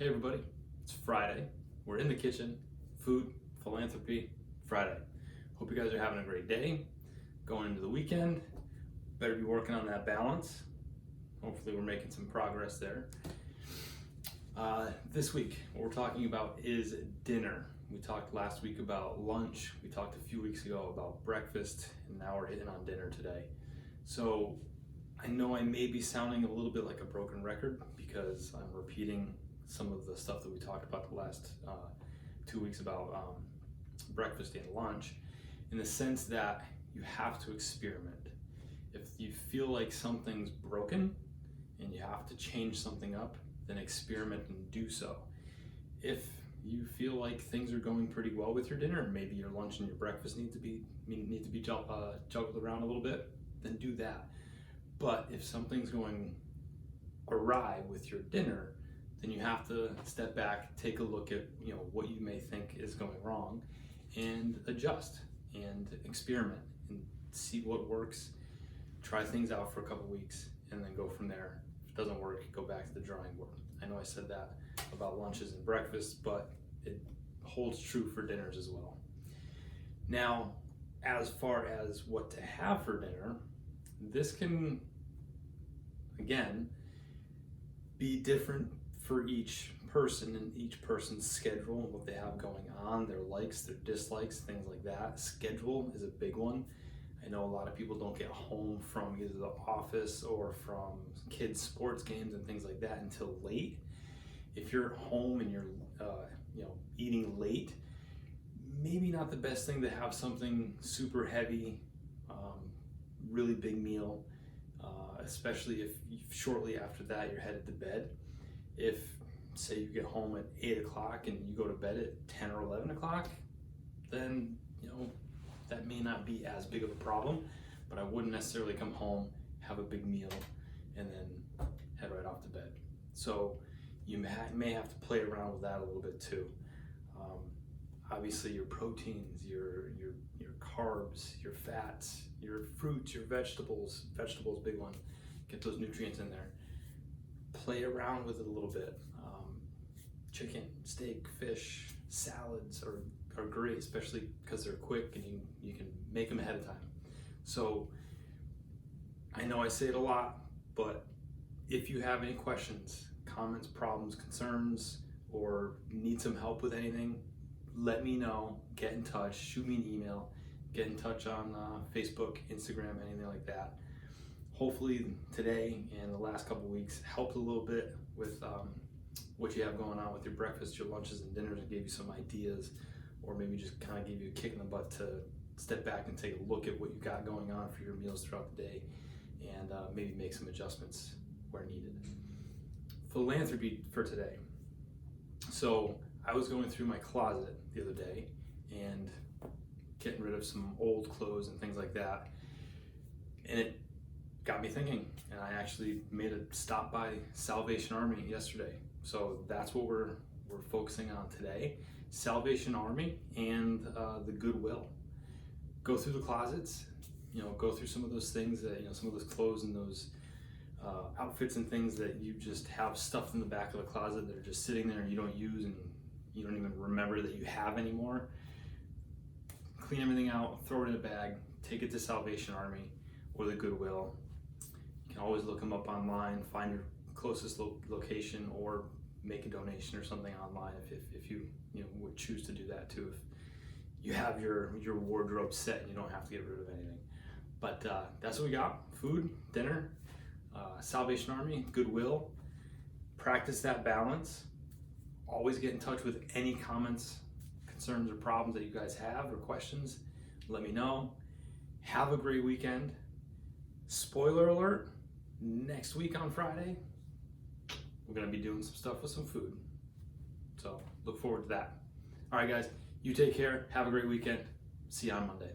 Hey everybody, it's Friday. We're in the kitchen. Food, philanthropy, Friday. Hope you guys are having a great day. Going into the weekend, better be working on that balance. Hopefully we're making some progress there. This week, what we're talking about is dinner. We talked last week about lunch. We talked a few weeks ago about breakfast, and now we're hitting on dinner today. So I know I may be sounding a little bit like a broken record because I'm repeating some of the stuff that we talked about the last 2 weeks about breakfast and lunch, in the sense that you have to experiment. If you feel like something's broken and you have to change something up, then experiment and do so. If you feel like things are going pretty well with your dinner, and maybe your lunch and your breakfast need to be juggled around a little bit, then do that. But if something's going awry with your dinner, then you have to step back, take a look at what you may think is going wrong, and adjust and experiment and see what works. Try things out for a couple weeks and then go from there. If it doesn't work, go back to the drawing board. I know I said that about lunches and breakfasts, but it holds true for dinners as well. Now, as far as what to have for dinner, this can, again, be different for each person and each person's schedule and what they have going on, their likes, their dislikes, things like that. Schedule is a big one. I know a lot of people don't get home from either the office or from kids' sports games and things like that until late. If you're home and you're eating late, maybe not the best thing to have something super heavy, really big meal, especially if shortly after that you're headed to bed. If, say, you get home at 8 o'clock and you go to bed at 10 or 11 o'clock, then that may not be as big of a problem, but I wouldn't necessarily come home, have a big meal, and then head right off to bed. So you may have to play around with that a little bit too. Obviously your proteins, your carbs, your fats, your fruits, your vegetables, big one, get those nutrients in there. Play around with it a little bit. Chicken, steak, fish, salads are great, especially because they're quick and you can make them ahead of time. So I know I say it a lot, but if you have any questions, comments, problems, concerns, or need some help with anything, let me know. Get in touch, shoot me an email, get in touch on Facebook, Instagram, anything like that. Hopefully today and the last couple weeks helped a little bit with what you have going on with your breakfast, your lunches, and dinners, and gave you some ideas, or maybe just kind of gave you a kick in the butt to step back and take a look at what you got going on for your meals throughout the day, and maybe make some adjustments where needed. Philanthropy for today. So I was going through my closet the other day and getting rid of some old clothes and things like that, and it got me thinking, and I actually made a stop by Salvation Army yesterday. So that's what we're focusing on today. Salvation Army and the Goodwill. Go through the closets, go through some of those things that, some of those clothes and those outfits and things that you just have stuffed in the back of the closet that are just sitting there and you don't use and you don't even remember that you have anymore. Clean everything out, throw it in a bag, take it to Salvation Army or the Goodwill. You can always look them up online, find your closest location, or make a donation or something online if you would choose to do that too. If you have your wardrobe set and you don't have to get rid of anything. But that's what we got: food, dinner, Salvation Army, Goodwill. Practice that balance. Always get in touch with any comments, concerns, or problems that you guys have or questions. Let me know. Have a great weekend. Spoiler alert, next week on Friday, we're going to be doing some stuff with some food. So look forward to that. All right, guys, you take care. Have a great weekend. See you on Monday.